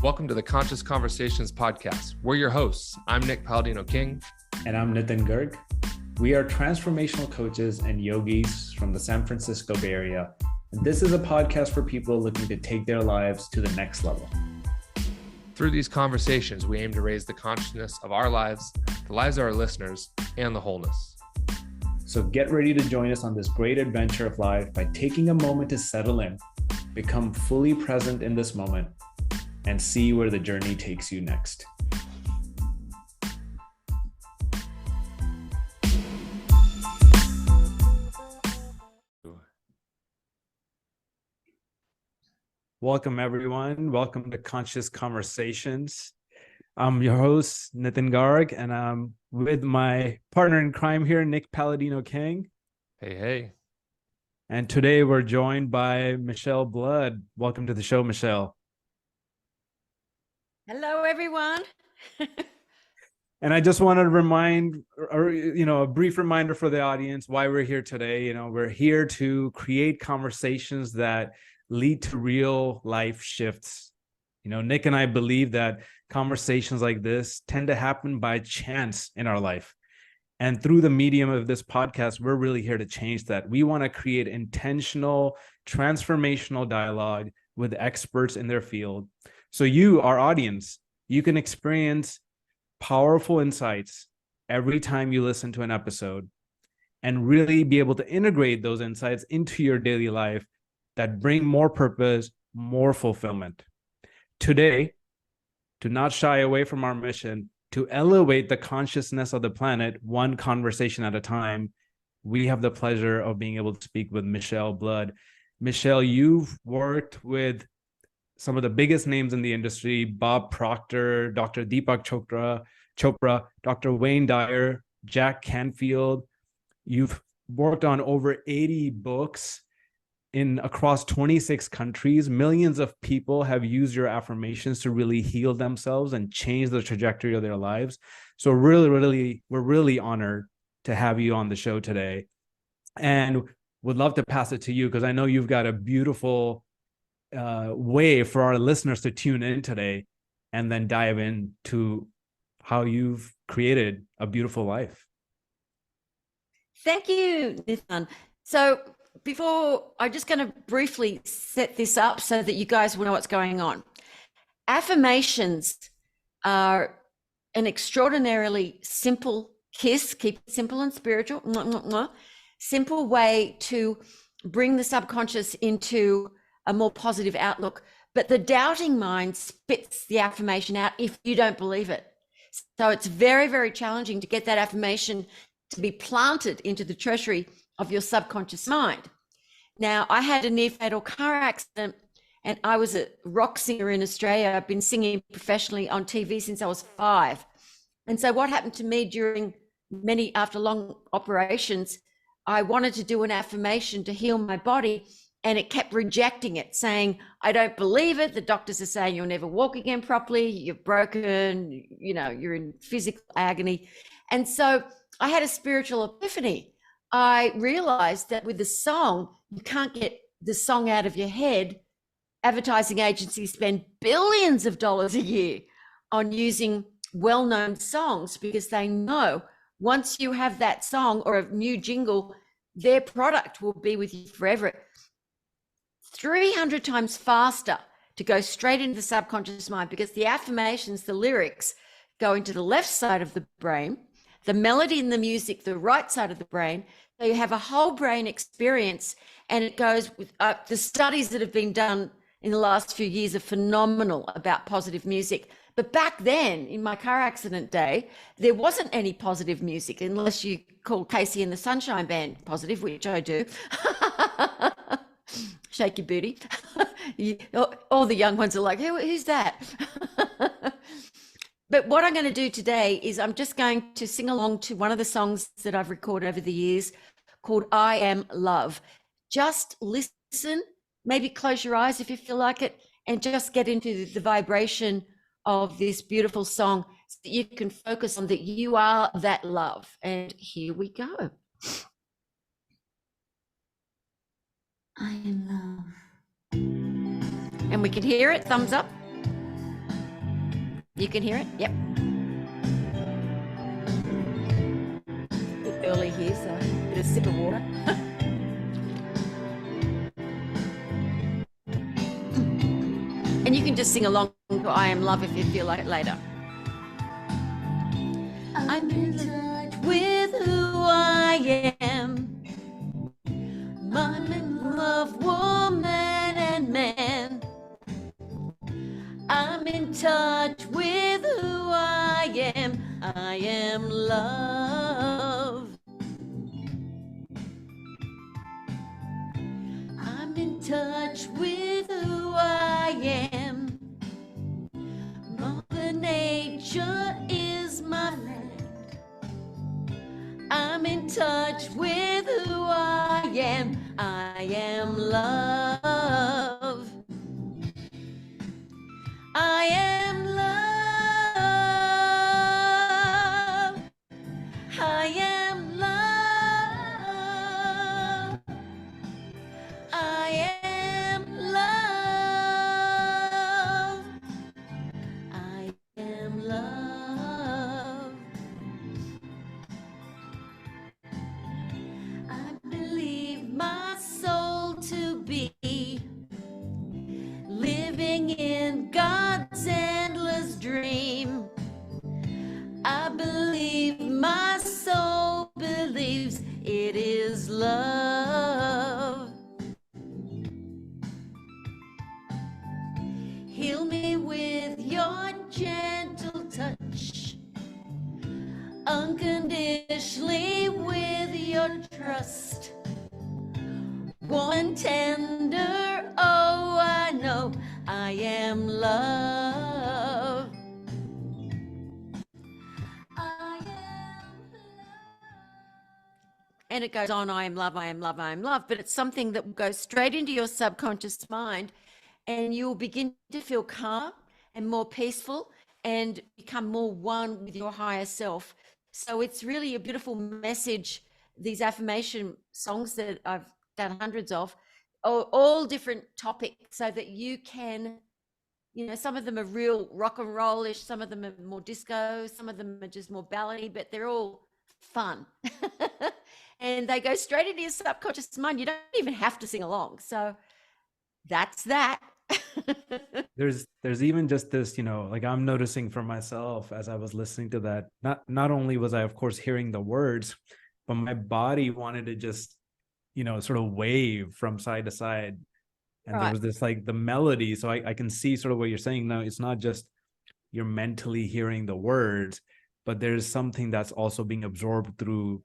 Welcome to the Conscious Conversations podcast. We're your hosts. I'm 𝗟𝗢𝗥𝗡. And I'm Nitin Garg. We are transformational coaches and yogis from the San Francisco Bay Area. And this is a podcast for people looking to take their lives to the next level. Through these conversations, we aim to raise the consciousness of our lives, the lives of our listeners, and the wholeness. So get ready to join us on this great adventure of life by taking a moment to settle in, become fully present in this moment, and see where the journey takes you next. Welcome, everyone. Welcome to Conscious Conversations. I'm your host, Nitin Garg, and I'm with my partner in crime here, 𝗟𝗢𝗥𝗡. Hey, hey. And today we're joined by Michele Blood. Welcome to the show, Michele. Hello, everyone. And I just wanted to remind, a brief reminder for the audience why we're here today. We're here to create conversations that lead to real life shifts. Nick and I believe that conversations like this tend to happen by chance in our life. And through the medium of this podcast, we're really here to change that. We want to create intentional, transformational dialogue with experts in their field. So you, our audience, you can experience powerful insights every time you listen to an episode and really be able to integrate those insights into your daily life that bring more purpose, more fulfillment. Today, to not shy away from our mission, to elevate the consciousness of the planet one conversation at a time, we have the pleasure of being able to speak with Michele Blood. Michele, you've worked with some of the biggest names in the industry: Bob Proctor, Dr. Deepak Chopra, Dr. Wayne Dyer, Jack Canfield. You've worked on over 80 books across 26 countries. Millions of people have used your affirmations to really heal themselves and change the trajectory of their lives. So we're really honored to have you on the show today, and would love to pass it to you because I know you've got a beautiful way for our listeners to tune in today and then dive into how you've created a beautiful life. Thank you, Nitin. So before, I'm just going to briefly set this up so that you guys will know what's going on. Affirmations are an extraordinarily simple kiss, keep it simple and spiritual, simple way to bring the subconscious into a more positive outlook. But the doubting mind spits the affirmation out if you don't believe it. So it's very, very challenging to get that affirmation to be planted into the treasury of your subconscious mind. Now, I had a near fatal car accident and I was a rock singer in Australia. I've been singing professionally on TV since I was 5. And so what happened to me after long operations, I wanted to do an affirmation to heal my body, and it kept rejecting it, saying, I don't believe it. The doctors are saying you'll never walk again properly. You're broken, you're in physical agony. And so I had a spiritual epiphany. I realized that with the song, you can't get the song out of your head. Advertising agencies spend billions of dollars a year on using well-known songs because they know once you have that song or a new jingle, their product will be with you forever. 300 times faster to go straight into the subconscious mind, because the affirmations, the lyrics, go into the left side of the brain, the melody and the music, the right side of the brain. So you have a whole brain experience, and it goes with the studies that have been done in the last few years are phenomenal about positive music. But back then, in my car accident day, there wasn't any positive music unless you call Casey and the Sunshine Band positive, which I do. Shake your booty. All the young ones are like, who's that? But what I'm going to do today is I'm just going to sing along to one of the songs that I've recorded over the years called I Am Love. Just listen, maybe close your eyes if you feel like it, and just get into the vibration of this beautiful song so that you can focus on that you are that love. And here we go. I am love. And we can hear it. Thumbs up. You can hear it? Yep. A bit early here, so a bit of sip of water. And you can just sing along to I Am Love if you feel like it later. I'm in touch with who I am. I'm in love, woman and man. I'm in touch with who I am. I am love. I'm in touch with who I am. Mother Nature is my land. I'm in touch with who I am. I am love. I am love. I am love. I am love. I am love. I believe my soul to be living in God's endless dream. I believe my soul believes it is love. Heal me with your gentle touch, unconditionally with your trust. Warm and tender, oh, I know I am love. I am love. And it goes on, I am love, I am love, I am love. But it's something that will go straight into your subconscious mind, and you'll begin to feel calm and more peaceful and become more one with your higher self. So it's really a beautiful message. These affirmation songs that I've done hundreds of, all different topics, so that you can, you know, some of them are real rock and rollish, some of them are more disco, some of them are just more ballady, but they're all fun. And they go straight into your subconscious mind. You don't even have to sing along. So that's that. There's even just this, you know, like I'm noticing for myself as I was listening to that, not only was I of course hearing the words, but my body wanted to just, you know, sort of wave from side to side. And there was this like the melody. So I can see sort of what you're saying now. It's not just you're mentally hearing the words, but there's something that's also being absorbed through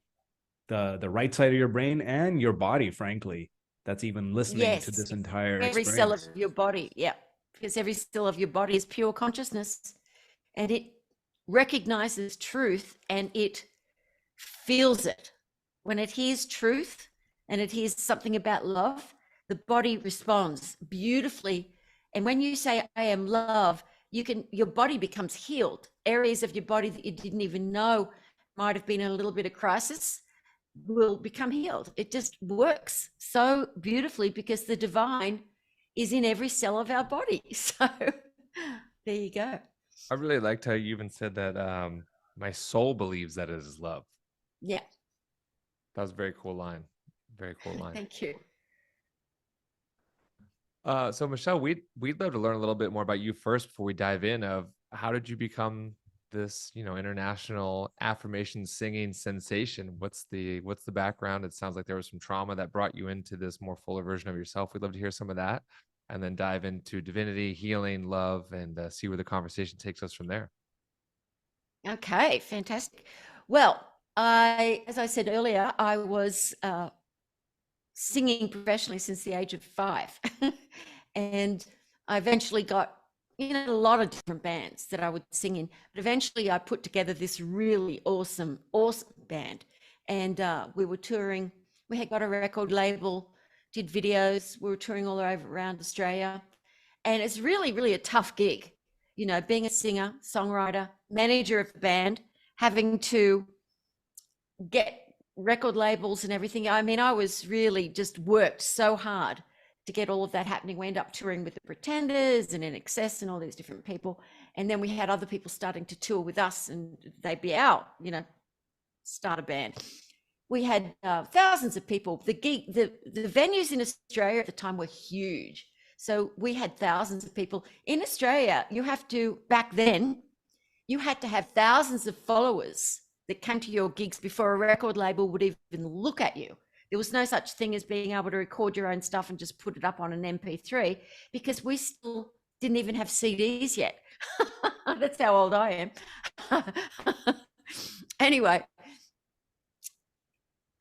the right side of your brain and your body, frankly, that's even listening to this entire every experience. cell of your body. Yeah, because every cell of your body is pure consciousness, and it recognizes truth and it feels it. When it hears truth and it hears something about love, the body responds beautifully. And when you say I am love, your body becomes healed. Areas of your body that you didn't even know might have been in a little bit of crisis will become healed. It just works so beautifully because the divine is in every cell of our body. So there you go. I really liked how you even said that my soul believes that it is love. Yeah. That was a very cool line. Very cool line. Thank you. So Michele, we'd love to learn a little bit more about you first before we dive in. Of how did you become this, you know, international affirmation singing sensation? What's the background? It sounds like there was some trauma that brought you into this more fuller version of yourself. We'd love to hear some of that, and then dive into divinity, healing, love, and see where the conversation takes us from there. Okay, fantastic. Well, as I said earlier, I was singing professionally since the age of 5. And I eventually got in a lot of different bands that I would sing in. But eventually I put together this really awesome band. And we were touring. We had got a record label, did videos. We were touring all over around Australia. And it's really, really a tough gig, you know, being a singer, songwriter, manager of the band, having to get record labels and everything. I mean, I was really just worked so hard to get all of that happening. We ended up touring with the Pretenders and NXS and all these different people. And then we had other people starting to tour with us, and they'd be out, you know, start a band. We had thousands of people. The venues in Australia at the time were huge. So we had thousands of people. In Australia, you have to, back then, you had to have thousands of followers that came to your gigs before a record label would even look at you. There was no such thing as being able to record your own stuff and just put it up on an MP3, because we still didn't even have CDs yet. That's how old I am. Anyway,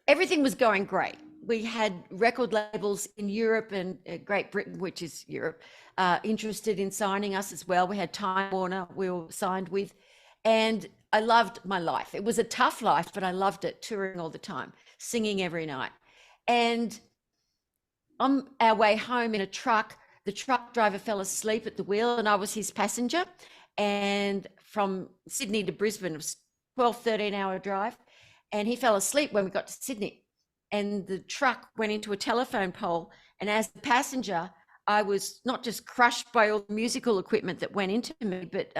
everything was going great. We had record labels in Europe and Great Britain, which is Europe, interested in signing us as well. We had Time Warner we were signed with, and I loved my life. It was a tough life, but I loved it, touring all the time, singing every night. And on our way home in a truck, the truck driver fell asleep at the wheel and I was his passenger. And from Sydney to Brisbane, it was 12, 13-hour drive. And he fell asleep when we got to Sydney. And the truck went into a telephone pole. And as the passenger, I was not just crushed by all the musical equipment that went into me, but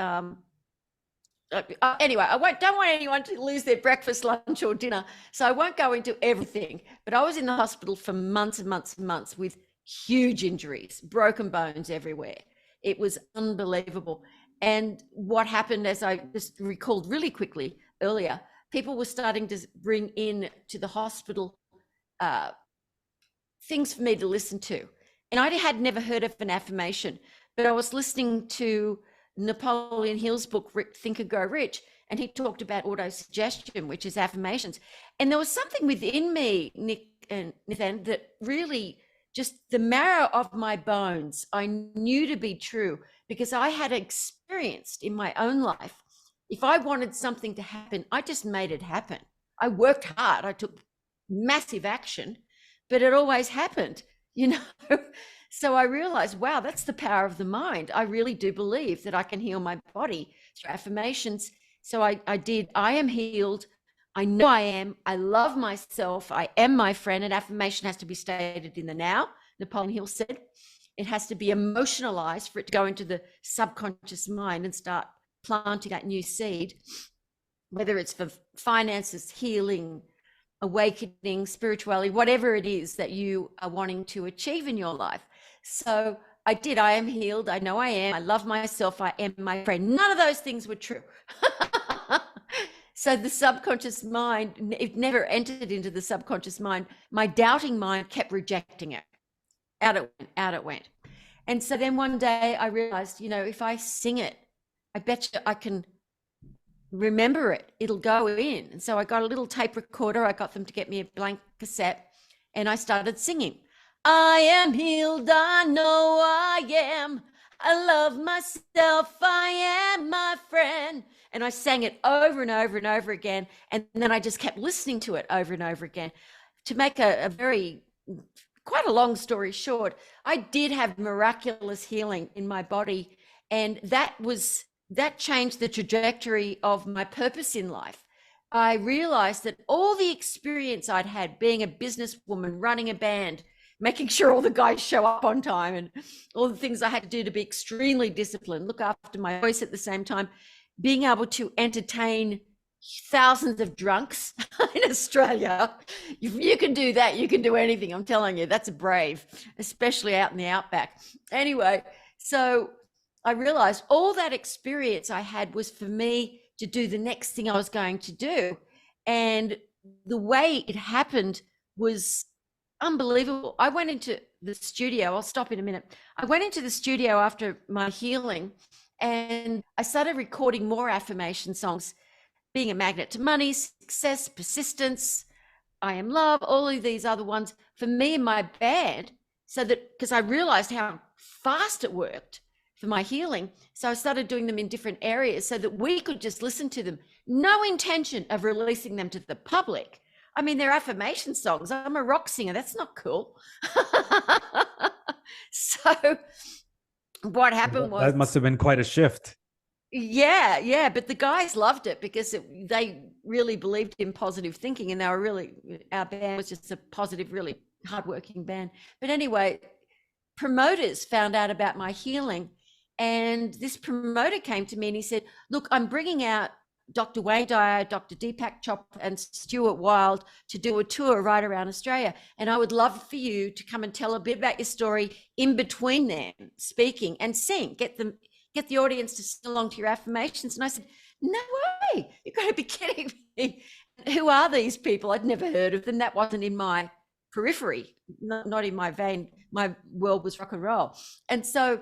anyway, don't want anyone to lose their breakfast, lunch, or dinner, so I won't go into everything. But I was in the hospital for months and months and months with huge injuries, broken bones everywhere. It was unbelievable. And what happened, as I just recalled really quickly earlier, people were starting to bring in to the hospital things for me to listen to. And I had never heard of an affirmation, but I was listening to Napoleon Hill's book, Think and Grow Rich, and he talked about auto-suggestion, which is affirmations. And there was something within me, Nick and Nitin, that really just the marrow of my bones, I knew to be true, because I had experienced in my own life, if I wanted something to happen, I just made it happen. I worked hard, I took massive action, but it always happened, you know? So I realized, wow, that's the power of the mind. I really do believe that I can heal my body through affirmations. So I did. I am healed. I know I am. I love myself. I am my friend. An affirmation has to be stated in the now. Napoleon Hill said it has to be emotionalized for it to go into the subconscious mind and start planting that new seed, whether it's for finances, healing, awakening, spirituality, whatever it is that you are wanting to achieve in your life. So I did. I am healed. I know I am. I love myself. I am my friend. None of those things were true. So the subconscious mind, it never entered into the subconscious mind. My doubting mind kept rejecting it. Out it went, out it went. And so then one day I realized, you know, if I sing it, I bet you I can remember it. It'll go in. And so I got a little tape recorder. I got them to get me a blank cassette, and I started singing. I am healed, I know I am. I love myself, I am my friend. And I sang it over and over and over again. And then I just kept listening to it over and over again. To make quite a long story short, I did have miraculous healing in my body. And that changed the trajectory of my purpose in life. I realized that all the experience I'd had being a businesswoman, running a band, making sure all the guys show up on time, and all the things I had to do to be extremely disciplined, look after my voice at the same time, being able to entertain thousands of drunks in Australia. If you can do that, you can do anything. I'm telling you, that's brave, especially out in the outback. Anyway, so I realized all that experience I had was for me to do the next thing I was going to do. And the way it happened was unbelievable. I went into the studio. I'll stop in a minute. I went into the studio after my healing, and I started recording more affirmation songs, being a magnet to money, success, persistence, I am love, all of these other ones for me and my band. So that, because I realized how fast it worked for my healing. So I started doing them in different areas so that we could just listen to them. No intention of releasing them to the public. I mean, they're affirmation songs. I'm a rock singer. That's not cool. So what happened was... That must have been quite a shift. Yeah. But the guys loved it because they really believed in positive thinking, and they were really, our band was just a positive, really hardworking band. But anyway, promoters found out about my healing. And this promoter came to me and he said, look, I'm bringing out Dr. Wayne Dyer, Dr. 𝗙𝗥𝗡 and Stuart Wilde to do a tour right around Australia. And I would love for you to come and tell a bit about your story in between them speaking and sing, get the audience to sing along to your affirmations. And I said, no way, you've got to be kidding me. Who are these people? I'd never heard of them. That wasn't in my periphery, not in my vein. My world was rock and roll. And so,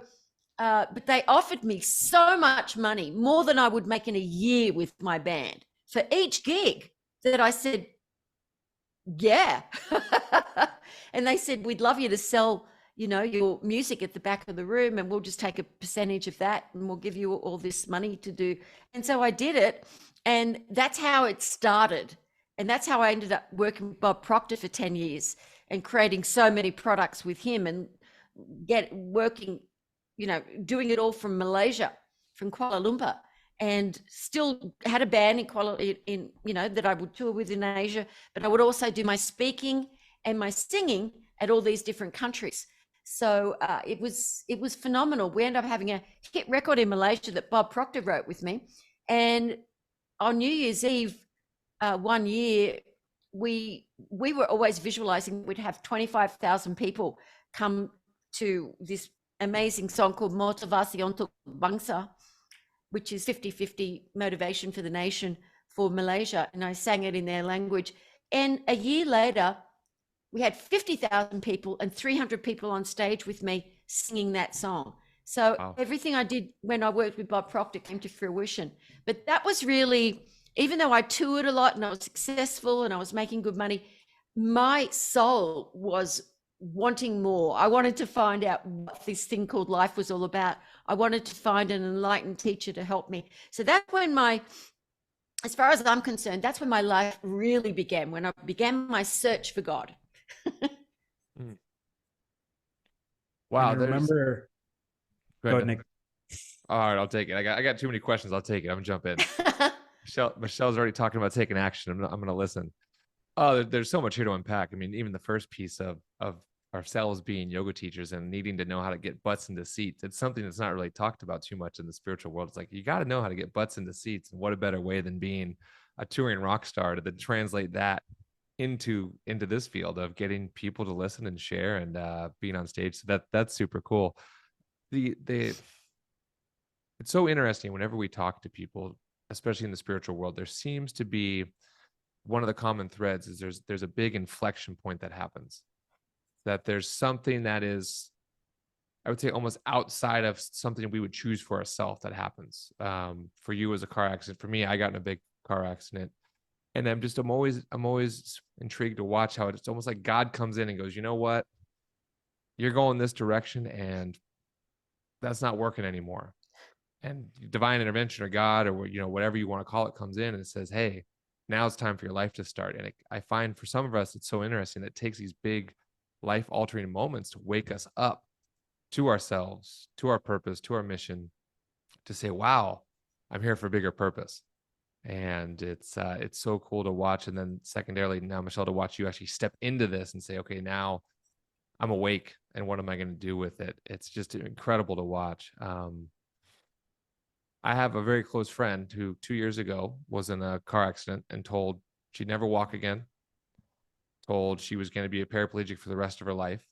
but they offered me so much money, more than I would make in a year with my band for each gig, that I said, yeah. And they said, we'd love you to sell, you know, your music at the back of the room, and we'll just take a percentage of that and we'll give you all this money to do. And so I did it. And that's how it started. And that's how I ended up working with Bob Proctor for 10 years and creating so many products with him and working, you know, doing it all from Malaysia, from Kuala Lumpur, and still had a band in you know, that I would tour with in Asia, but I would also do my speaking and my singing at all these different countries. So it was phenomenal. We ended up having a hit record in Malaysia that Bob Proctor wrote with me. And on New Year's Eve, one year, we were always visualizing we'd have 25,000 people come to this amazing song called 𝗙𝗢𝗟𝗟𝗪𝗓 untuk bangsa, which is 50-50 motivation for the nation for Malaysia. And I sang it in their language. And a year later, we had 50,000 people and 300 people on stage with me singing that song. So wow. Everything I did when I worked with Bob Proctor came to fruition. But that was really, even though I toured a lot and I was successful and I was making good money, my soul was wanting more. I wanted to find out what this thing called life was all about. I wanted to find an enlightened teacher to help me. So that's when as far as I'm concerned, that's when my life really began, when I began my search for God. Wow. I remember. Go ahead, Nick. All right, I'll take it. I got too many questions. I'll take it. I'm gonna jump in. Michelle's already talking about taking action. I'm gonna listen. Oh, there's so much here to unpack. I mean, even the first piece of ourselves being yoga teachers and needing to know how to get butts into seats. It's something that's not really talked about too much in the spiritual world. It's like, you got to know how to get butts into seats. And what a better way than being a touring rock star to then translate that into this field of getting people to listen and share and being on stage. So that's super cool. It's so interesting whenever we talk to people, especially in the spiritual world, there seems to be one of the common threads is there's a big inflection point that happens, that there's something that is, I would say, almost outside of something we would choose for ourselves that happens. For you, as a car accident. For me, I got in a big car accident, and I'm always intrigued to watch how it's almost like God comes in and goes, you know what, you're going this direction and that's not working anymore. And divine intervention or God, or, you know, whatever you want to call it, comes in and it says, hey, now it's time for your life to start. And I find for some of us, it's so interesting that it takes these big life altering moments to wake us up to ourselves, to our purpose, to our mission, to say, wow, I'm here for a bigger purpose. And it's so cool to watch. And then secondarily, now, Michele, to watch you actually step into this and say, okay, now I'm awake, and what am I going to do with it? It's just incredible to watch. I have a very close friend who 2 years ago was in a car accident and told she'd never walk again, told she was going to be a paraplegic for the rest of her life.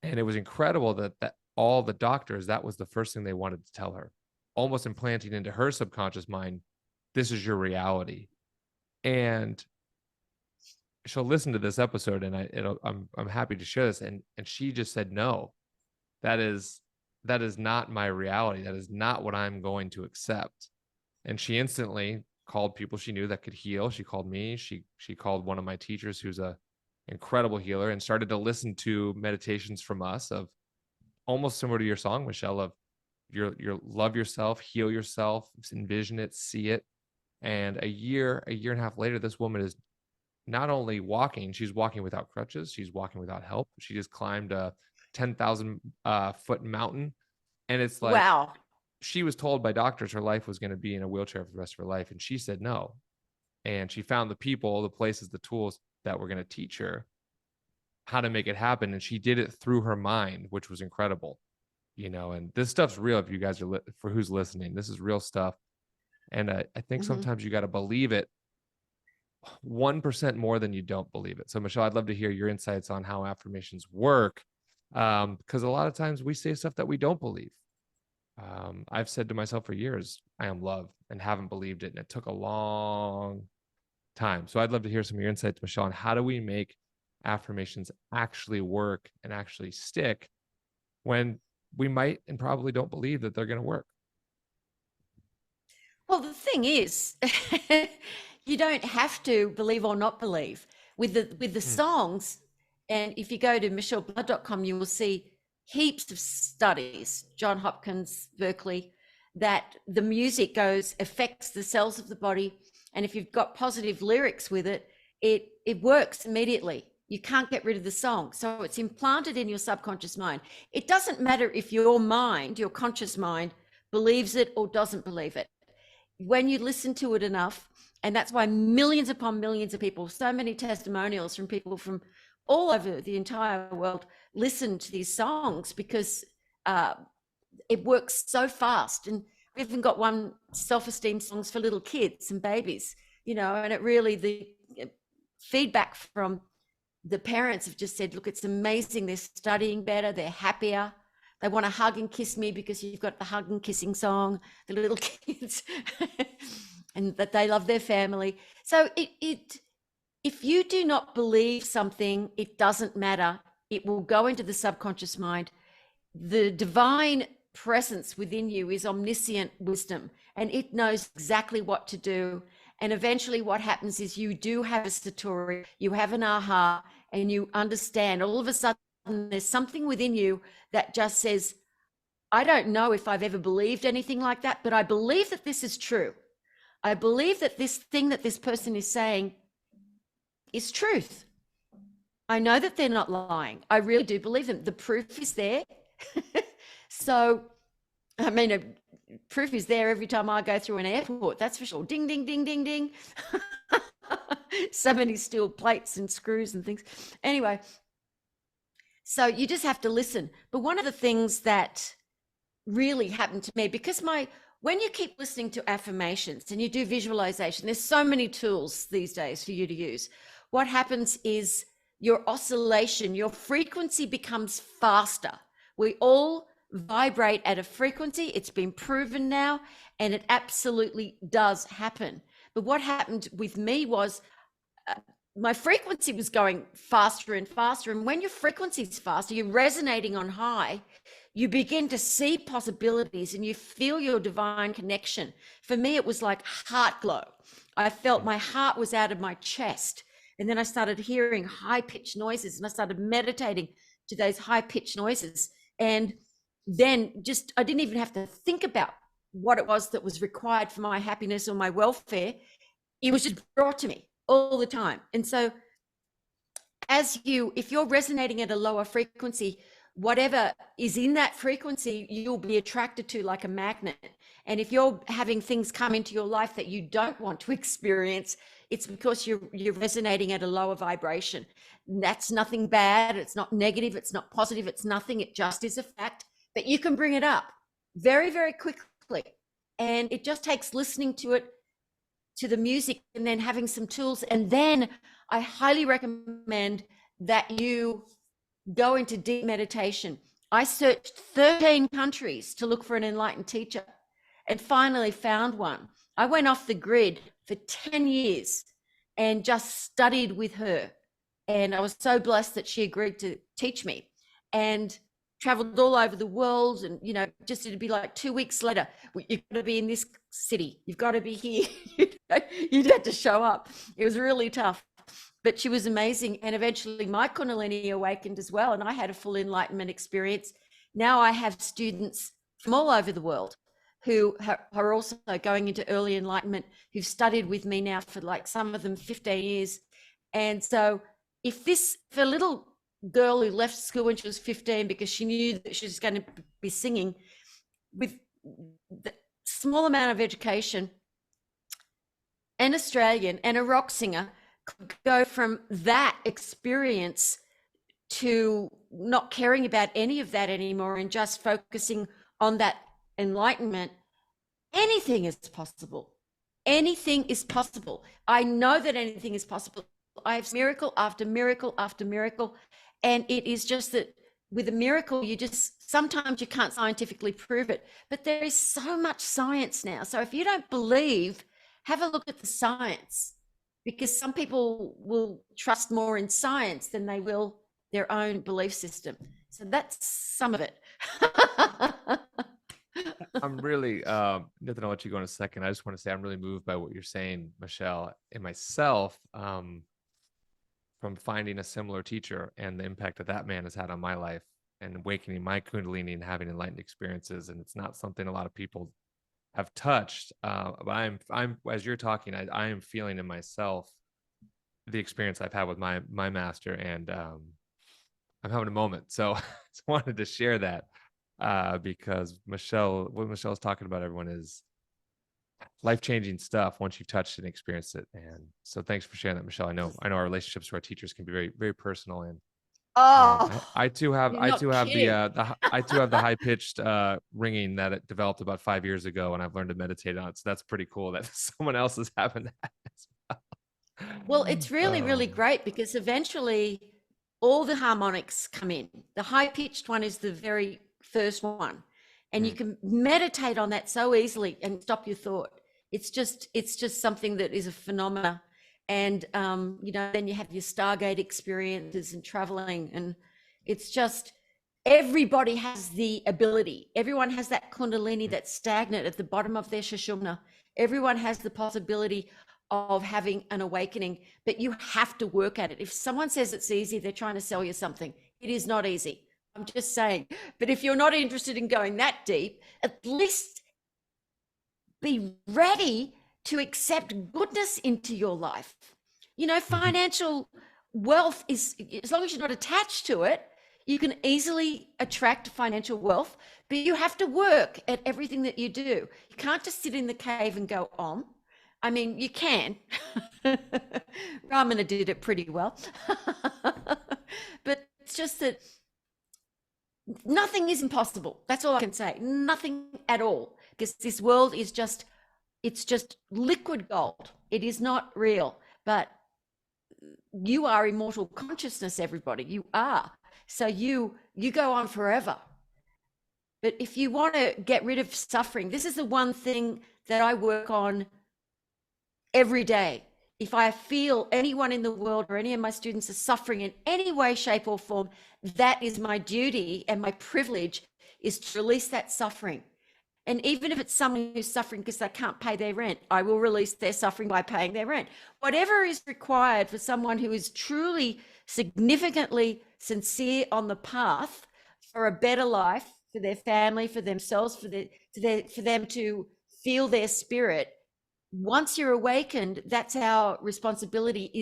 And it was incredible that all the doctors, that was the first thing they wanted to tell her, almost implanting into her subconscious mind, this is your reality. And she'll listen to this episode, and I'm happy to share this. And she just said, no, that is not my reality. That is not what I'm going to accept. And she instantly called people she knew that could heal. She called me. She called one of my teachers, who's a incredible healer, and started to listen to meditations from us, of almost similar to your song, Michele, of your love yourself, heal yourself, envision it, see it. And a year and a half later, this woman is not only walking, she's walking without crutches. She's walking without help. She just climbed a 10,000 foot mountain. And it's like, wow, she was told by doctors her life was going to be in a wheelchair for the rest of her life. And she said no. And she found the people, the places, the tools that were going to teach her how to make it happen. And she did it through her mind, which was incredible, you know, and this stuff's real. If you guys are, for who's listening, this is real stuff. And I think sometimes you got to believe it 1% more than you don't believe it. So Michele, I'd love to hear your insights on how affirmations work. Because a lot of times we say stuff that we don't believe. I've said to myself for years, I am love, and haven't believed it. And it took a long time. So I'd love to hear some of your insights, Michele, on how do we make affirmations actually work and actually stick when we might and probably don't believe that they're going to work. Well, the thing is, you don't have to believe or not believe with the songs. And if you go to micheleblood.com, you will see heaps of studies, Johns Hopkins, Berkeley, that the music affects the cells of the body. And if you've got positive lyrics with it, it works immediately. You can't get rid of the song. So it's implanted in your subconscious mind. It doesn't matter if your mind, your conscious mind, believes it or doesn't believe it. When you listen to it enough, and that's why millions upon millions of people, so many testimonials from people from all over the entire world listen to these songs, because it works so fast. And we've even got one self-esteem songs for little kids and babies, you know, and it really, the feedback from the parents have just said, look, it's amazing. They're studying better. They're happier. They want to hug and kiss me because you've got the hug and kissing song, the little kids, and that they love their family. So if you do not believe something, it doesn't matter. It will go into the subconscious mind. The divine presence within you is omniscient wisdom, and it knows exactly what to do. And eventually what happens is you do have a satori, you have an aha, and you understand. All of a sudden, there's something within you that just says, I don't know if I've ever believed anything like that, but I believe that this is true. I believe that this thing that this person is saying is truth. I know that they're not lying. I really do believe them. The proof is there. So, I mean, proof is there every time I go through an airport, that's for sure. Ding, ding, ding, ding, ding. So many steel plates and screws and things. Anyway, so you just have to listen. But one of the things that really happened to me, because when you keep listening to affirmations and you do visualization, there's so many tools these days for you to use. What happens is your oscillation, your frequency becomes faster. We all vibrate at a frequency. It's been proven now, and it absolutely does happen. But what happened with me was my frequency was going faster and faster. And when your frequency is faster, you're resonating on high, you begin to see possibilities and you feel your divine connection. For me, it was like heart glow. I felt my heart was out of my chest. And then I started hearing high-pitched noises, and I started meditating to those high-pitched noises. And then I didn't even have to think about what it was that was required for my happiness or my welfare. It was just brought to me all the time. And so if you're resonating at a lower frequency, whatever is in that frequency, you'll be attracted to like a magnet. And if you're having things come into your life that you don't want to experience, it's because you're resonating at a lower vibration. That's nothing bad. It's not negative. It's not positive. It's nothing. It just is a fact. But you can bring it up very, very quickly. And it just takes listening to it, to the music, and then having some tools. And then I highly recommend that you go into deep meditation. I searched 13 countries to look for an enlightened teacher and finally found one. I went off the grid for 10 years and just studied with her. And I was so blessed that she agreed to teach me, and traveled all over the world. And, you know, just it'd be like 2 weeks later, you've got to be in this city. You've got to be here. You'd have to show up. It was really tough, but she was amazing. And eventually my Kundalini awakened as well. And I had a full enlightenment experience. Now I have students from all over the world who are also going into early enlightenment, who've studied with me now for, like, some of them 15 years. And so if a little girl who left school when she was 15 because she knew that she was going to be singing, with the small amount of education, an Australian and a rock singer could go from that experience to not caring about any of that anymore and just focusing on that enlightenment, anything is possible. Anything is possible. I know that anything is possible. I have miracle after miracle after miracle. And it is just that with a miracle, sometimes you can't scientifically prove it, but there is so much science now. So if you don't believe, have a look at the science, because some people will trust more in science than they will their own belief system. So that's some of it. I'm really, Nitin, I'll let you go in a second. I just want to say I'm really moved by what you're saying, Michele, and myself, from finding a similar teacher and the impact that man has had on my life and awakening my Kundalini and having enlightened experiences. And it's not something a lot of people have touched, but I'm as you're talking, I am feeling in myself the experience I've had with my master, and I'm having a moment. So I just wanted to share that because what Michelle's talking about, everyone, is life-changing stuff once you've touched and experienced it. And so thanks for sharing that, Michele. I know our relationships to our teachers can be very, very personal, and I too have the high-pitched ringing that it developed about 5 years ago, and I've learned to meditate on it. So that's pretty cool that someone else is having that as well. Well, it's really, really great, because eventually all the harmonics come in. The high-pitched one is the very first one, and you can meditate on that so easily and stop your thought. It's just something that is a phenomena. And then you have your Stargate experiences and traveling, and it's just, everybody has the ability. Everyone has that Kundalini that's stagnant at the bottom of their Sushumna. Everyone has the possibility of having an awakening, but you have to work at it. If someone says it's easy, they're trying to sell you something. It is not easy. I'm just saying. But if you're not interested in going that deep, at least be ready to accept goodness into your life. Financial wealth is, as long as you're not attached to it, you can easily attract financial wealth, but you have to work at everything that you do. You can't just sit in the cave and go on. I mean, you can. Ramana did it pretty well. But it's just that nothing is impossible. That's all I can say. Nothing at all. Because this world is it's just liquid gold. It is not real. But you are immortal consciousness, everybody. You are. So you go on forever. But if you want to get rid of suffering, this is the one thing that I work on every day. If I feel anyone in the world or any of my students are suffering in any way, shape, or form, that is my duty, and my privilege is to release that suffering. And even if it's someone who's suffering because they can't pay their rent, I will release their suffering by paying their rent. Whatever is required for someone who is truly significantly sincere on the path for a better life, for their family, for themselves, for them to feel their spirit. Once you're awakened, that's our responsibility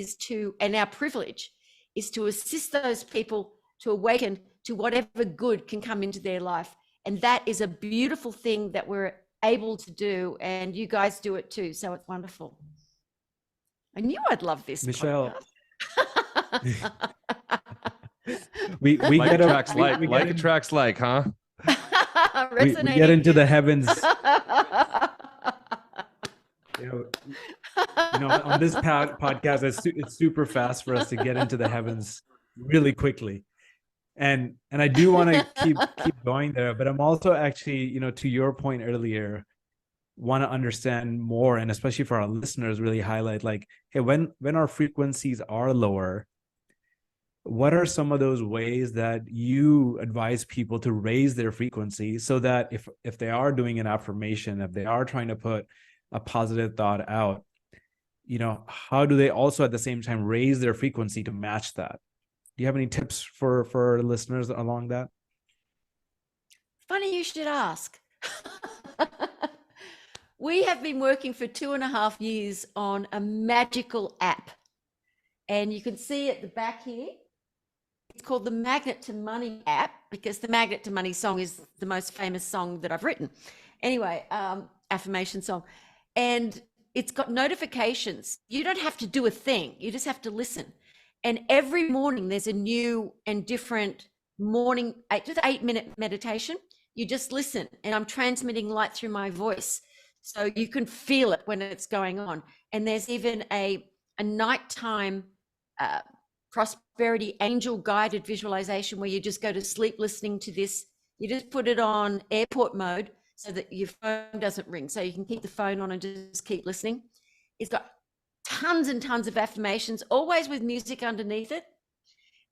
and our privilege is to assist those people to awaken to whatever good can come into their life. And that is a beautiful thing that we're able to do. And you guys do it too. So it's wonderful. I knew I'd love this, Michele. we get attracts like, huh? we get into the heavens. On this podcast, it's super fast for us to get into the heavens really quickly. And I do want to keep going there, but I'm also actually, to your point earlier, want to understand more, and especially for our listeners, really highlight like, hey, when our frequencies are lower, what are some of those ways that you advise people to raise their frequency so that if they are doing an affirmation, if they are trying to put a positive thought out, how do they also at the same time raise their frequency to match that? Do you have any tips for listeners along that? Funny you should ask. We have been working for 2.5 years on a magical app. And you can see at the back here, it's called the Magnet to Money app, because the Magnet to Money song is the most famous song that I've written. Anyway, affirmation song. And it's got notifications. You don't have to do a thing. You just have to listen. And every morning there's a new and different morning, just 8-minute meditation. You just listen, and I'm transmitting light through my voice, so you can feel it when it's going on. And there's even a nighttime prosperity angel guided visualization where you just go to sleep listening to this. You just put it on airport mode so that your phone doesn't ring, so you can keep the phone on and just keep listening. It's got tons and tons of affirmations, always with music underneath it.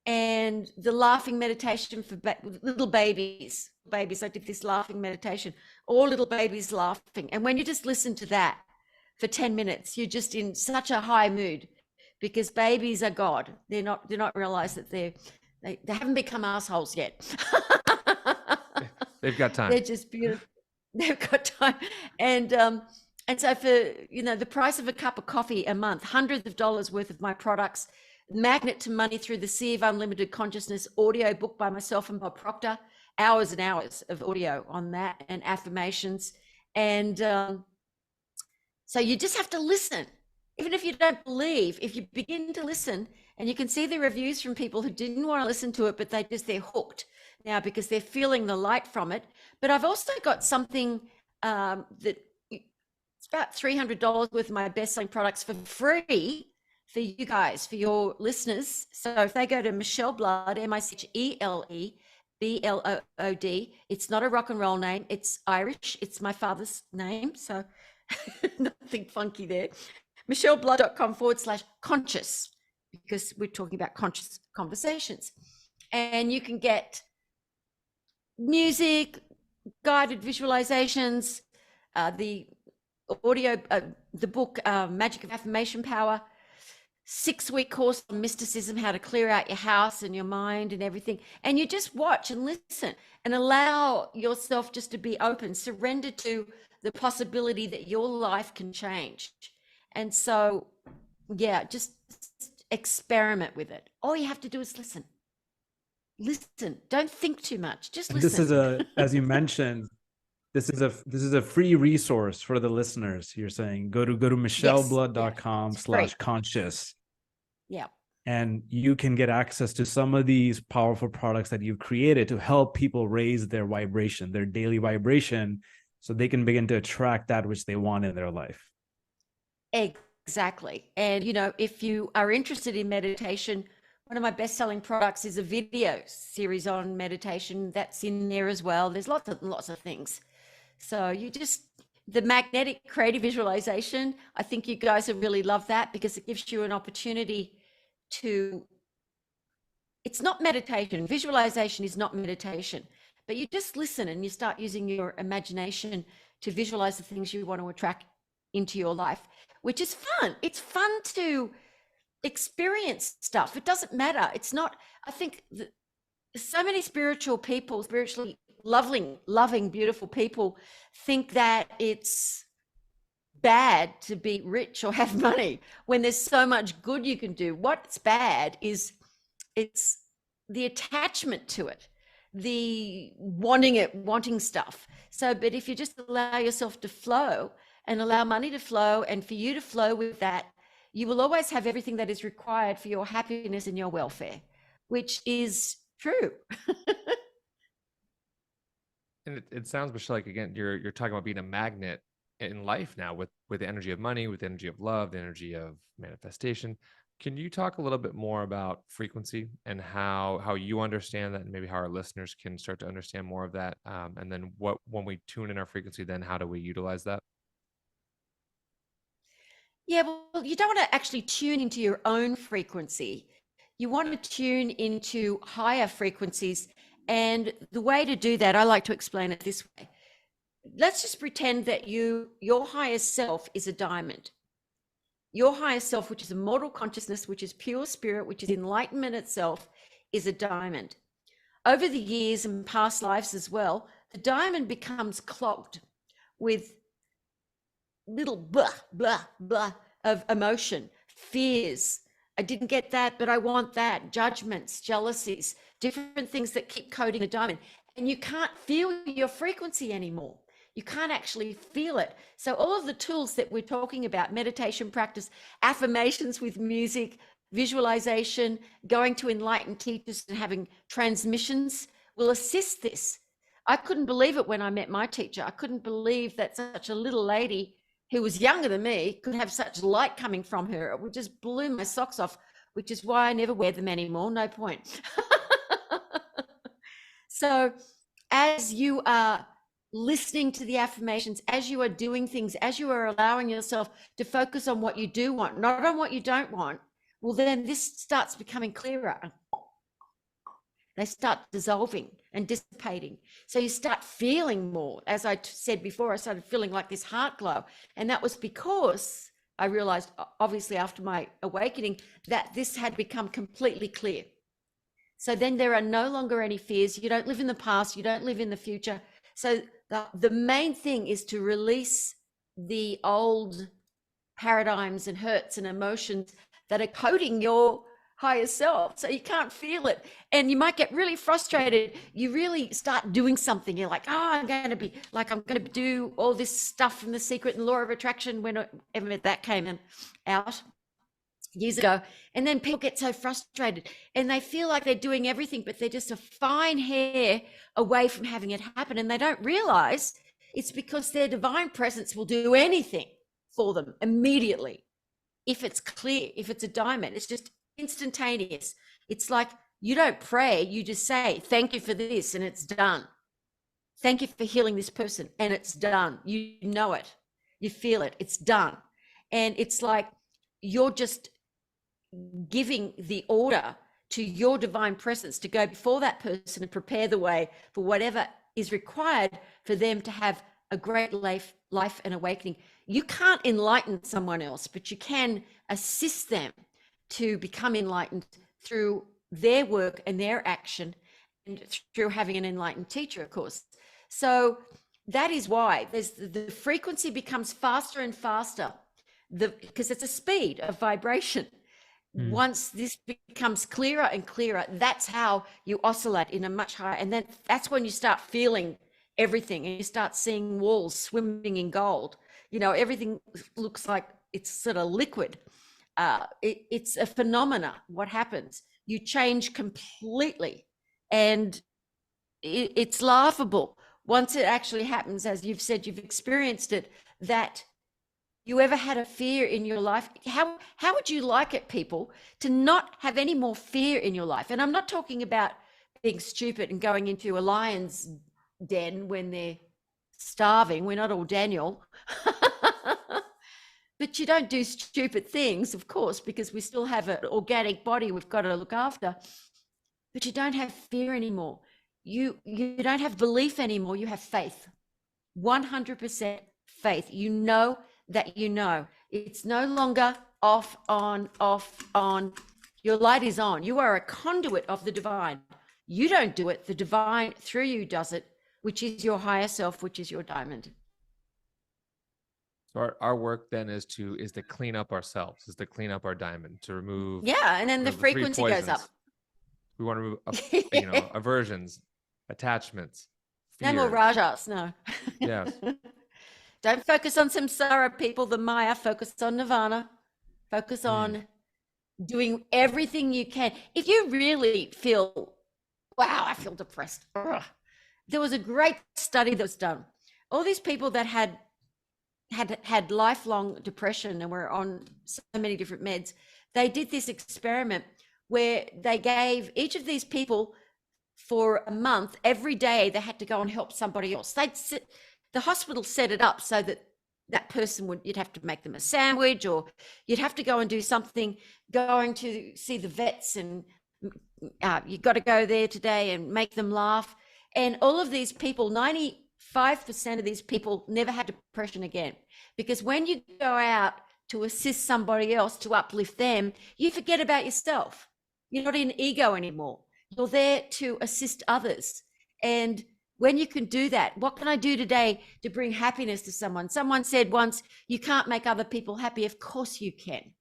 And the laughing meditation for little babies. I did this laughing meditation, all little babies laughing. And when you just listen to that for 10 minutes, you're just in such a high mood, because babies are God. They're not realize that they haven't become assholes yet. They've got time. They're just beautiful. They've got time. And so for, the price of a cup of coffee a month, hundreds of dollars worth of my products, Magnet to Money Through the Sea of Unlimited Consciousness audio book by myself and Bob Proctor, hours and hours of audio on that, and affirmations. And so you just have to listen. Even if you don't believe, if you begin to listen, and you can see the reviews from people who didn't want to listen to it, but they're hooked now because they're feeling the light from it. But I've also got something that it's about $300 worth of my best-selling products for free for you guys, for your listeners. So if they go to Michele Blood, MicheleBlood, it's not a rock and roll name, it's Irish, it's my father's name, so nothing funky there. MichelleBlood.com/conscious, because we're talking about conscious conversations. And you can get music, guided visualizations, the audio, the book, Magic of Affirmation Power, 6-week course on mysticism, how to clear out your house and your mind and everything. And you just watch and listen and allow yourself just to be open, surrender to the possibility that your life can change. And so, yeah, just experiment with it. All you have to do is listen. Listen. Don't think too much. Just listen. This is as you mentioned, this is a free resource for the listeners. You're saying go to micheleblood.com/conscious. Yeah. And you can get access to some of these powerful products that you've created to help people raise their vibration, their daily vibration, so they can begin to attract that which they want in their life. Exactly. And, if you are interested in meditation, one of my best-selling products is a video series on meditation that's in there as well. There's lots of things. So the magnetic creative visualization, I think you guys will really love that, because it gives you an opportunity it's not meditation. Visualization is not meditation, but you just listen and you start using your imagination to visualize the things you want to attract into your life, which is fun. It's fun to experience stuff. It doesn't matter. It's not, I think so many spiritual people, spiritually loving, beautiful people think that it's bad to be rich or have money when there's so much good you can do. What's bad is it's the attachment to it, the wanting stuff. So, but if you just allow yourself to flow and allow money to flow, and for you to flow with that, you will always have everything that is required for your happiness and your welfare, which is true. And it sounds, Michele, like, again, you're talking about being a magnet in life now with the energy of money, with the energy of love, the energy of manifestation. Can you talk a little bit more about frequency and how you understand that, and maybe how our listeners can start to understand more of that? And then when we tune in our frequency, then how do we utilize that? Yeah, well, you don't want to actually tune into your own frequency. You want to tune into higher frequencies. And the way to do that, I like to explain it this way. Let's just pretend that your higher self is a diamond. Your higher self, which is immortal consciousness, which is pure spirit, which is enlightenment itself, is a diamond. Over the years and past lives as well, the diamond becomes clogged with little blah, blah, blah of emotion, fears. I didn't get that, but I want that. Judgments, jealousies, different things that keep coating the diamond. And you can't feel your frequency anymore. You can't actually feel it. So all of the tools that we're talking about, meditation practice, affirmations with music, visualization, going to enlightened teachers and having transmissions will assist this. I couldn't believe it when I met my teacher. I couldn't believe that such a little lady who was younger than me could have such light coming from her. It just blew my socks off, which is why I never wear them anymore. No point. So as you are listening to the affirmations, as you are doing things, as you are allowing yourself to focus on what you do want, not on what you don't want, well, then this starts becoming clearer. They start dissolving and dissipating. So you start feeling more. As I said before, I started feeling like this heart glow. And that was because I realized, obviously, after my awakening, that this had become completely clear. So then there are no longer any fears. You don't live in the past. You don't live in the future. So the main thing is to release the old paradigms and hurts and emotions that are coding your higher self. So you can't feel it. And you might get really frustrated. You really start doing something. You're like, oh, I'm going to do all this stuff from The Secret and Law of Attraction, whenever that came out years ago. And then people get so frustrated and they feel like they're doing everything, but they're just a fine hair away from having it happen. And they don't realize it's because their divine presence will do anything for them immediately. If it's clear, if it's a diamond, it's just instantaneous. It's like you don't pray, you just say, thank you for this, and it's done. Thank you for healing this person, and it's done. You know it, you feel it, it's done. And it's like you're just giving the order to your divine presence to go before that person and prepare the way for whatever is required for them to have a great life and awakening. You can't enlighten someone else, but you can assist them to become enlightened through their work and their action, and through having an enlightened teacher, of course. So that is why the frequency becomes faster and faster, because it's a speed of vibration. Once this becomes clearer and clearer, that's how you oscillate in a much higher, and then that's when you start feeling everything, and you start seeing walls swimming in gold. You know, everything looks like it's sort of liquid. It's a phenomena. What happens? You change completely, and it's laughable once it actually happens. As you've said, you've experienced it, that you ever had a fear in your life. How would you like it, people, to not have any more fear in your life? And I'm not talking about being stupid and going into a lion's den when they're starving. We're not all Daniel. But you don't do stupid things, of course, because we still have an organic body we've got to look after. But you don't have fear anymore. You don't have belief anymore. You have faith. 100% faith. You know that you know. It's no longer off, on, off, on. Your light is on. You are a conduit of the divine. You don't do it. The divine through you does it, which is your higher self, which is your diamond. So our work then is to clean up ourselves, is to clean up our diamond, to remove. Yeah, and then the three frequency goes up. poisons. We want to remove, aversions, attachments, No more fears. rajas, no. Yes. Don't focus on samsara, people, the Maya. Focus on nirvana. Focus on doing everything you can. If you really feel, wow, I feel depressed. Ugh. There was a great study that was done. All these people that had lifelong depression and were on so many different meds, they did this experiment where they gave each of these people for a month, every day they had to go and help somebody else. The hospital set it up so that that person you'd have to make them a sandwich, or you'd have to go and do something, going to see the vets, and you've got to go there today and make them laugh. And all of these people, 95% of these people never had depression again, because when you go out to assist somebody else, to uplift them, you forget about yourself. You're not in ego anymore. You're there to assist others. And when you can do that, what can I do today to bring happiness to someone? Someone said once, you can't make other people happy. Of course you can,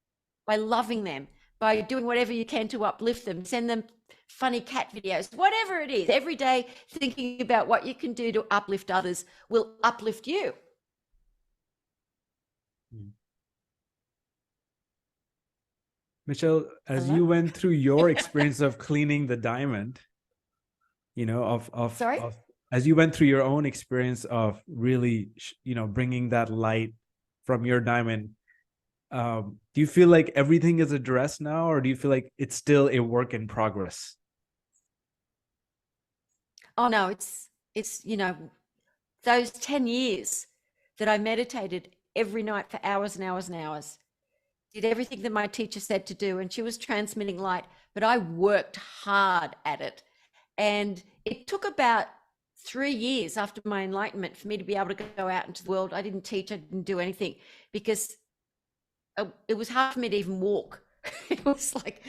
by loving them, by doing whatever you can to uplift them, send them funny cat videos, whatever it is. Every day thinking about what you can do to uplift others will uplift you. Michele, as Hello? you went through your experience of cleaning the diamond, Sorry? as you went through your own experience of really, bringing that light from your diamond, do you feel like everything is addressed now, or do you feel like it's still a work in progress? Oh no, it's those 10 years that I meditated every night for hours and hours and hours, did everything that my teacher said to do, and she was transmitting light, but I worked hard at it. And it took about 3 years after my enlightenment for me to be able to go out into the world. I didn't teach, I didn't do anything, because it was hard for me to even walk. It was like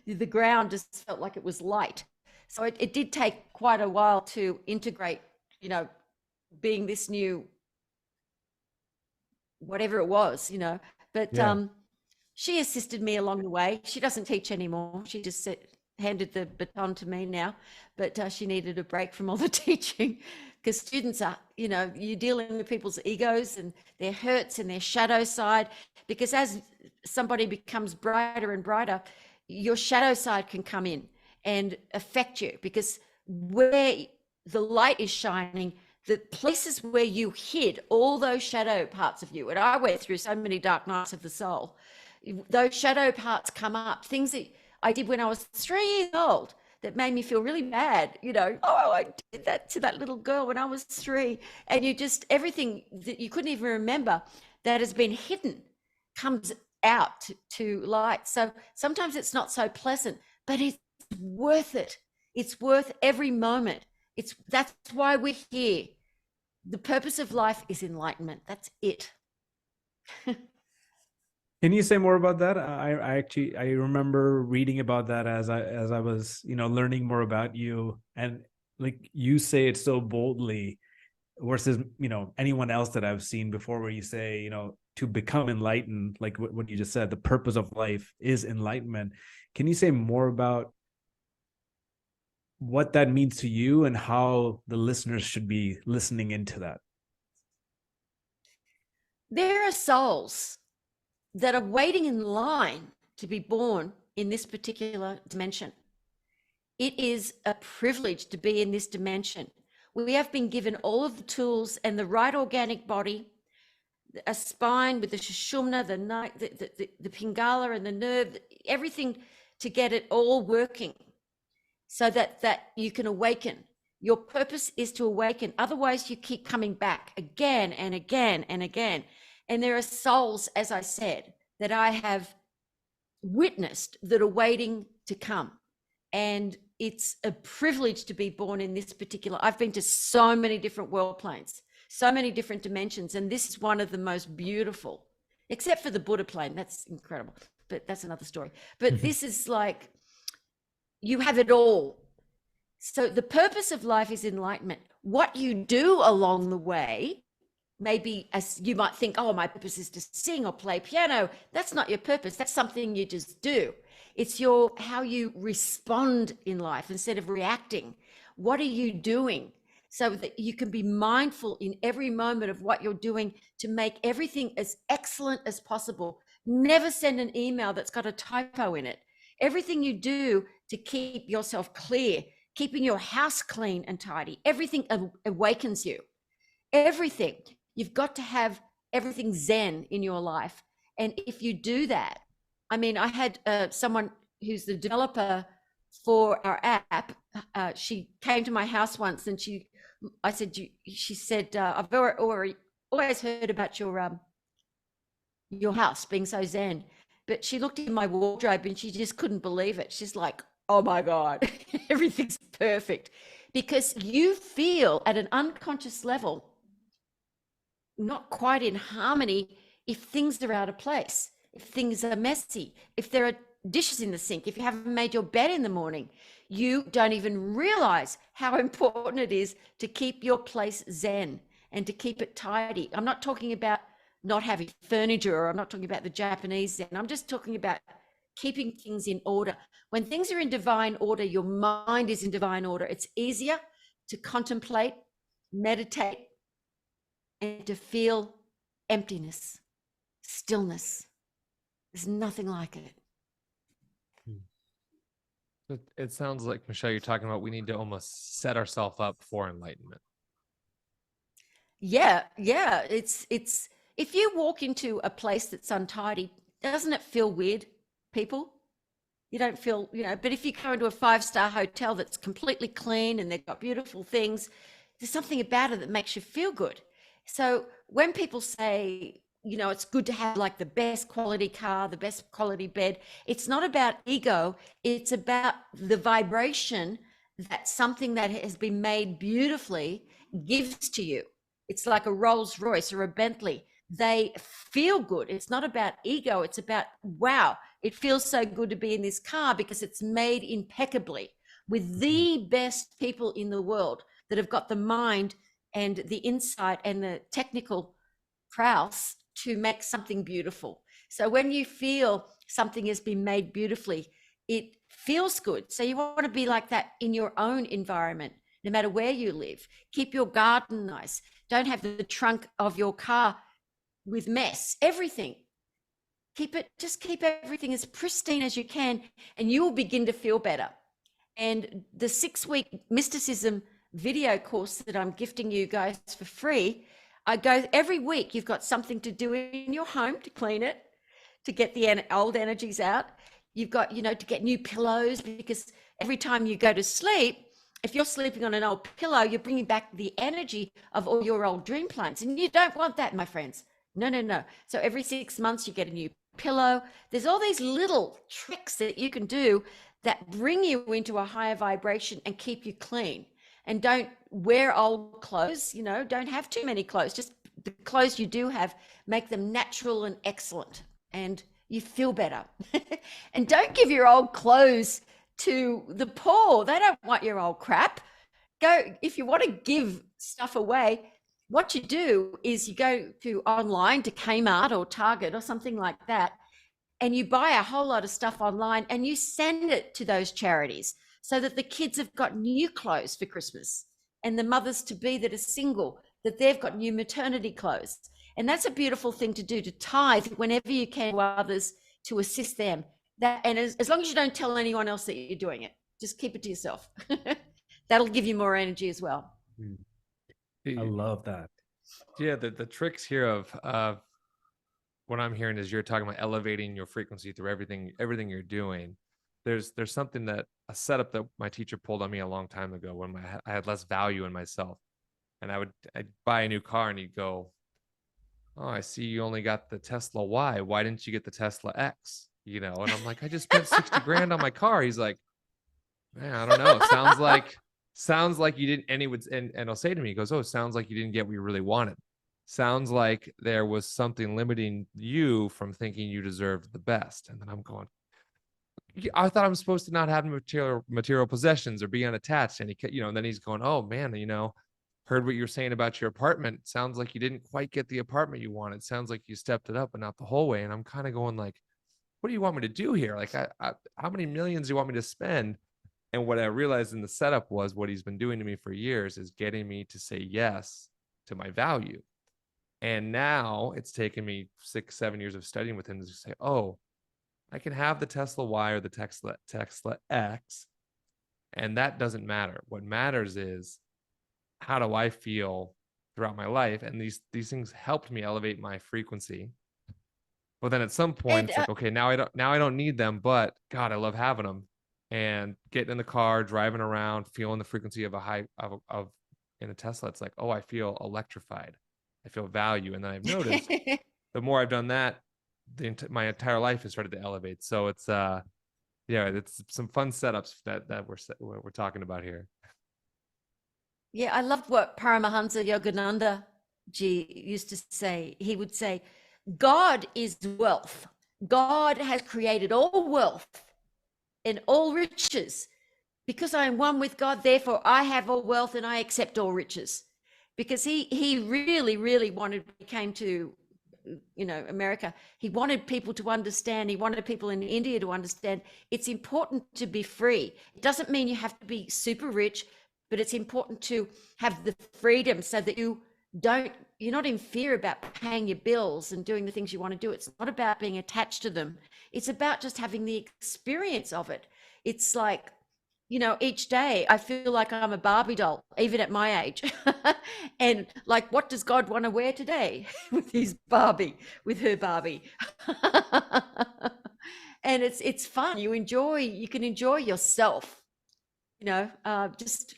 the ground just felt like it was light. So it did take quite a while to integrate, being this new, whatever it was, but Yeah. she assisted me along the way. She doesn't teach anymore. She just handed the baton to me now, but she needed a break from all the teaching, because students are, you're dealing with people's egos and their hurts and their shadow side, because as somebody becomes brighter and brighter, your shadow side can come in and affect you, because where the light is shining, the places where you hid all those shadow parts of you, and I went through so many dark nights of the soul, those shadow parts come up, things that I did when I was 3 years old that made me feel really bad. Oh, I did that to that little girl when I was 3. And everything that you couldn't even remember that has been hidden comes out to light. So sometimes it's not so pleasant, but it's worth it. It's worth every moment. That's why we're here. The purpose of life is enlightenment. That's it. Can you say more about that? I remember reading about that as I was, learning more about you, and like you say it so boldly versus, anyone else that I've seen before, where you say, to become enlightened, like what you just said, the purpose of life is enlightenment. Can you say more about what that means to you and how the listeners should be listening into that? There are souls that are waiting in line to be born in this particular dimension. It is a privilege to be in this dimension. We have been given all of the tools and the right organic body, a spine with the sushumna, the pingala and the nerve, everything to get it all working so that you can awaken. Your purpose is to awaken. Otherwise, you keep coming back again and again and again. And there are souls, as I said, that I have witnessed that are waiting to come. And it's a privilege to be born in this particular. I've been to so many different world planes, so many different dimensions, and this is one of the most beautiful, except for the Buddha plane. That's incredible, but that's another story. But this is like, you have it all. So the purpose of life is enlightenment. What you do along the way, maybe as you might think, oh, my purpose is to sing or play piano. That's not your purpose. That's something you just do. It's how you respond in life instead of reacting. What are you doing? So that you can be mindful in every moment of what you're doing to make everything as excellent as possible. Never send an email that's got a typo in it. Everything you do to keep yourself clear, keeping your house clean and tidy, everything awakens you. Everything. You've got to have everything Zen in your life. And if you do that, I mean, I had someone who's the developer for our app. She came to my house once, and she said, I've always heard about your house being so Zen. But she looked in my wardrobe and she just couldn't believe it. She's like, oh my God, everything's perfect. Because you feel at an unconscious level not quite in harmony if things are out of place, if things are messy, if there are dishes in the sink, if you haven't made your bed in the morning. You don't even realize how important it is to keep your place Zen and to keep it tidy. I'm not talking about not having furniture, or I'm not talking about the Japanese Zen. I'm just talking about keeping things in order. When things are in divine order, your mind is in divine order. It's easier to contemplate, meditate, and to feel emptiness, stillness. There's nothing like it. It sounds like, Michelle, you're talking about we need to almost set ourselves up for enlightenment. Yeah, yeah. It's if you walk into a place that's untidy, doesn't it feel weird, people? You don't feel, but if you go into a 5-star hotel that's completely clean and they've got beautiful things, there's something about it that makes you feel good. So when people say, it's good to have like the best quality car, the best quality bed, it's not about ego. It's about the vibration that something that has been made beautifully gives to you. It's like a Rolls Royce or a Bentley. They feel good. It's not about ego. It's about, wow, it feels so good to be in this car because it's made impeccably with the best people in the world that have got the mind and the insight and the technical prowess to make something beautiful. So when you feel something has been made beautifully, it feels good. So you want to be like that in your own environment, no matter where you live. Keep your garden nice. Don't have the trunk of your car with mess. Everything. Just keep everything as pristine as you can, and you will begin to feel better. And the 6-week mysticism video course that I'm gifting you guys for free, I go every week. You've got something to do in your home to clean it, to get the old energies out. You've got, to get new pillows, because every time you go to sleep, if you're sleeping on an old pillow, you're bringing back the energy of all your old dream plans. And you don't want that, my friends. No, no, no. So every 6 months you get a new pillow. There's all these little tricks that you can do that bring you into a higher vibration and keep you clean. And don't wear old clothes, don't have too many clothes. Just the clothes you do have, make them natural and excellent, and you feel better. And don't give your old clothes to the poor. They don't want your old crap. If you want to give stuff away, what you do is you go to online to Kmart or Target or something like that, and you buy a whole lot of stuff online and you send it to those charities so that the kids have got new clothes for Christmas, and the mothers to be that are single, that they've got new maternity clothes. And that's a beautiful thing to do, to tithe whenever you can to others, to assist them. And as long as you don't tell anyone else that you're doing it, just keep it to yourself. That'll give you more energy as well. I love that. Yeah, the tricks here of what I'm hearing is you're talking about elevating your frequency through everything you're doing. There's something a setup that my teacher pulled on me a long time ago when I had less value in myself, and I'd buy a new car and he'd go, "Oh, I see you only got the Tesla Y. Why didn't you get the Tesla X?" And I'm like, "I just spent 60 grand on my car." He's like, "Man, I don't know. Sounds like you didn't." And he'll say to me, he goes, "Oh, sounds like you didn't get what you really wanted. Sounds like there was something limiting you from thinking you deserved the best." And then I'm going, "I thought I'm supposed to not have material possessions or be unattached." And and then he's going, "Oh man, heard what you're saying about your apartment. Sounds like you didn't quite get the apartment you wanted. Sounds like you stepped it up, but not the whole way." And I'm kind of going like, "What do you want me to do here? Like, how many millions do you want me to spend?" And what I realized in the setup was what he's been doing to me for years is getting me to say yes to my value. And now it's taken me 6-7 years of studying with him to say, "Oh, I can have the Tesla Y or the Tesla X, and that doesn't matter. What matters is, how do I feel throughout my life?" And these things helped me elevate my frequency. But then at some point, it's like, okay, now I don't need them, but God, I love having them. And getting in the car, driving around, feeling the frequency of in a Tesla, it's like, oh, I feel electrified. I feel value. And then I've noticed the more I've done that, my entire life has started to elevate. So it's it's some fun setups that we're talking about here. Yeah, I loved what Paramahansa Yogananda ji used to say. He would say, God is wealth. God has created all wealth and all riches. Because I am one with God, therefore I have all wealth and I accept all riches. Because he really, really wanted, when he came to America, he wanted people to understand, he wanted people in India to understand, it's important to be free. It doesn't mean you have to be super rich, but it's important to have the freedom so that you're not in fear about paying your bills and doing the things you want to do. It's not about being attached to them. It's about just having the experience of it. It's like you know, each day I feel like I'm a Barbie doll, even at my age. And like, what does God want to wear today with his Barbie, with her Barbie? And it's fun. You can enjoy yourself, you know, just,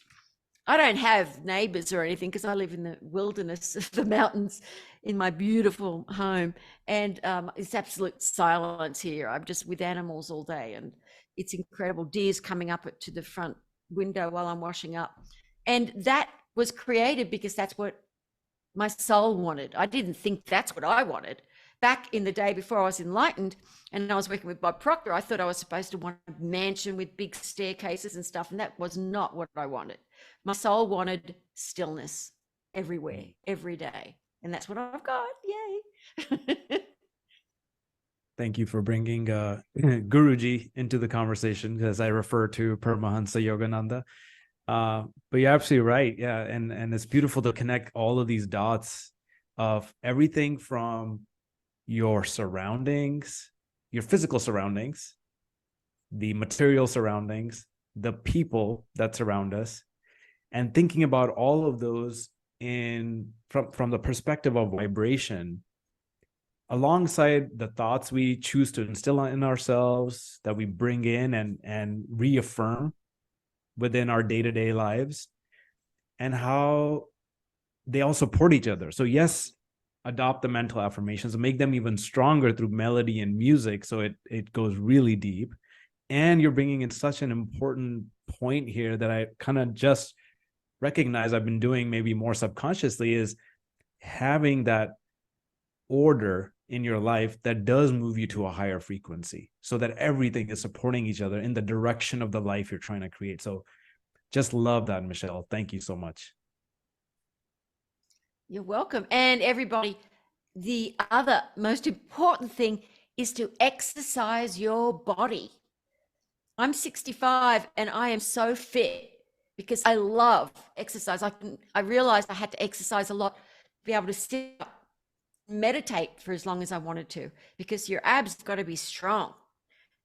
I don't have neighbors or anything because I live in the wilderness of the mountains in my beautiful home. And it's absolute silence here. I'm just with animals all day, and it's incredible. Deers coming up to the front window while I'm washing up. And that was created because that's what my soul wanted. I didn't think that's what I wanted. Back in the day before I was enlightened and I was working with Bob Proctor, I thought I was supposed to want a mansion with big staircases and stuff. And that was not what I wanted. My soul wanted stillness everywhere, every day. And that's what I've got. Yay. Thank you for bringing Guruji into the conversation, as I refer to Paramahansa Yogananda. But you're absolutely right. Yeah. And it's beautiful to connect all of these dots of everything from your surroundings, your physical surroundings, the material surroundings, the people that surround us, and thinking about all of those from the perspective of vibration, alongside the thoughts we choose to instill in ourselves, that we bring in and reaffirm within our day-to-day lives, and how they all support each other. So yes, adopt the mental affirmations and make them even stronger through melody and music, so it goes really deep. And you're bringing in such an important point here that I kind of just recognize I've been doing maybe more subconsciously, is having that order in your life that does move you to a higher frequency, so that everything is supporting each other in the direction of the life you're trying to create. So just love that, Michele. Thank you so much. You're welcome. And everybody, the other most important thing is to exercise your body. I'm 65 and I am so fit because I love exercise. I realized I had to exercise a lot to be able to sit up, meditate for as long as I wanted to, because your abs have got to be strong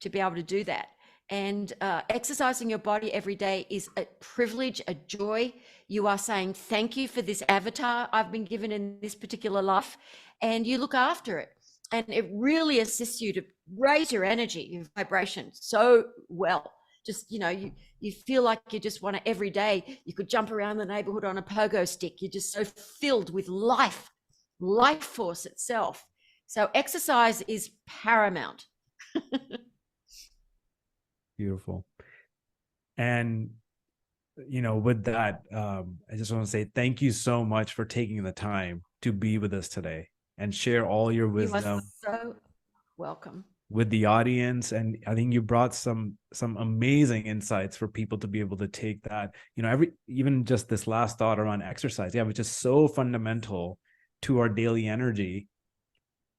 to be able to do that. And exercising your body every day is a privilege, a joy. You are saying thank you for this avatar I've been given in this particular life, and you look after it. And it really assists you to raise your energy, your vibration so well. Just, you know, you feel like you just want to, every day you could jump around the neighborhood on a pogo stick. You're just so filled with life force itself. So exercise is paramount. Beautiful. And, you know, with that, I just want to say thank you so much for taking the time to be with us today and share all your wisdom. You are so welcome. With the audience. And I think you brought some amazing insights for people to be able to take that, you know, even just this last thought around exercise, which is so fundamental to our daily energy,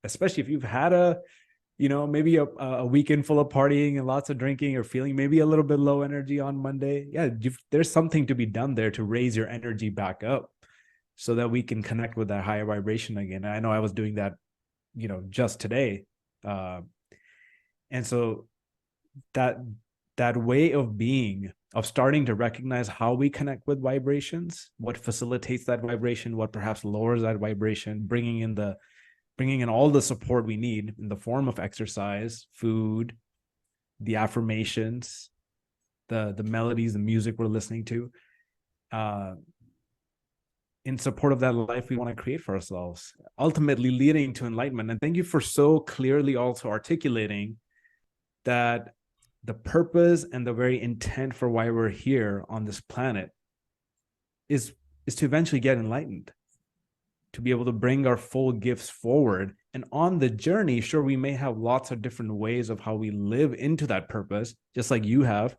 especially if you've had maybe a weekend full of partying and lots of drinking, or feeling maybe a little bit low energy on Monday. There's something to be done there to raise your energy back up so that we can connect with that higher vibration again. I know I was doing that, you know, just today. And so that way of being, of starting to recognize how we connect with vibrations, what facilitates that vibration, what perhaps lowers that vibration, bringing in all the support we need in the form of exercise, food, the affirmations, the melodies, the music we're listening to, in support of that life we want to create for ourselves, ultimately leading to enlightenment. And thank you for so clearly also articulating that the purpose and the very intent for why we're here on this planet is to eventually get enlightened, to be able to bring our full gifts forward. And on the journey, sure, we may have lots of different ways of how we live into that purpose, just like you have,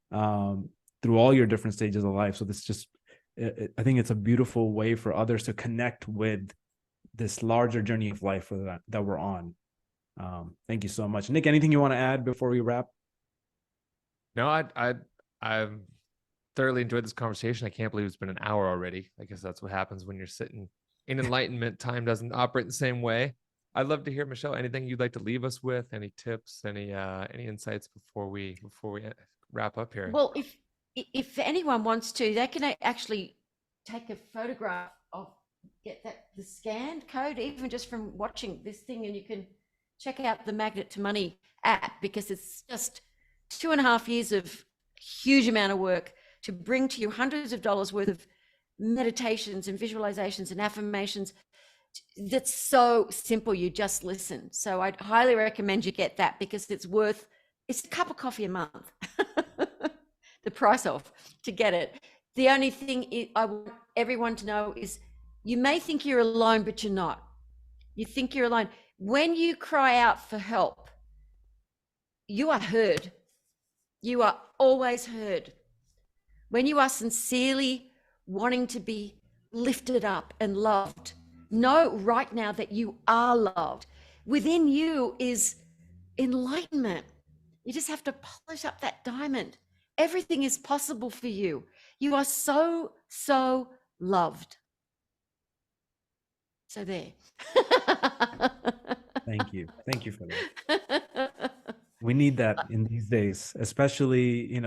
through all your different stages of life. So I think it's a beautiful way for others to connect with this larger journey of life that we're on. Thank you so much. Nick, anything you want to add before we wrap? No, I've thoroughly enjoyed this conversation. I can't believe it's been an hour already. I guess that's what happens when you're sitting in enlightenment. Time doesn't operate the same way. I'd love to hear, Michele, anything you'd like to leave us with, any tips, any insights before we wrap up here? Well, if anyone wants to, they can actually take a photograph of, get the scanned code, even just from watching this thing, and you can check out the Magnet to Money app, because it's just 2.5 years of huge amount of work to bring to you hundreds of dollars worth of meditations and visualizations and affirmations. That's so simple. You just listen. So I'd highly recommend you get that, because it's a cup of coffee a month, the price of, to get it. The only thing I want everyone to know is, you may think you're alone, but you're not. You think you're alone. When you cry out for help, you are heard. You are always heard. When you are sincerely wanting to be lifted up and loved, know right now that you are loved. Within you is enlightenment. You just have to polish up that diamond. Everything is possible for you. You are so, so loved. So there. Thank you. Thank you for that. We need that in these days, especially,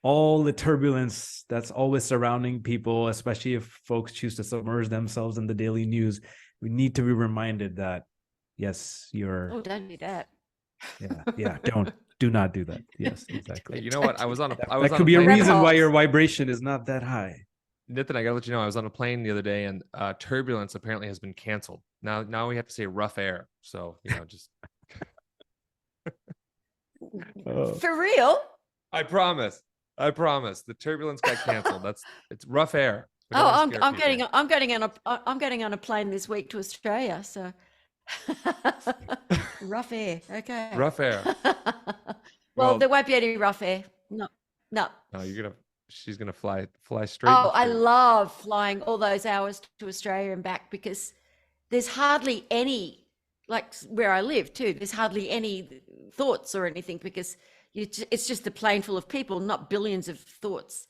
all the turbulence that's always surrounding people, especially if folks choose to submerge themselves in the daily news. We need to be reminded that, yes, you're. Oh, don't do that. Yeah. Do not do that. Yes, exactly. You know what? That could be a reason why your vibration is not that high. Nitin, I gotta let you know, I was on a plane the other day, and turbulence apparently has been canceled. Now we have to say rough air. So, just. For real? I promise. The turbulence got canceled. It's rough air. Oh, I'm getting on a plane this week to Australia. So rough air. Okay. Rough air. Well, there won't be any rough air. No. No, she's gonna fly straight. Oh, I love flying all those hours to Australia and back, because there's hardly any, like where I live too, there's hardly any thoughts or anything, because it's just a plane full of people, not billions of thoughts.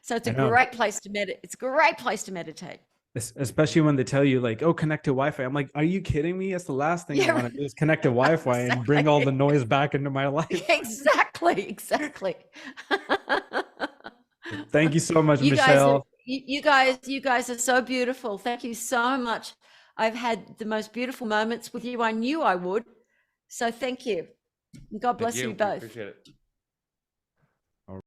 So it's a great place to meditate. It's a great place to meditate. Especially when they tell you, like, oh, connect to Wi-Fi. I'm like, are you kidding me? That's the last thing I want to do, is connect to Wi-Fi and bring all the noise back into my life. Exactly. Thank you so much, Michelle. You guys are so beautiful. Thank you so much. I've had the most beautiful moments with you. I knew I would. So thank you. God bless you both. Appreciate it.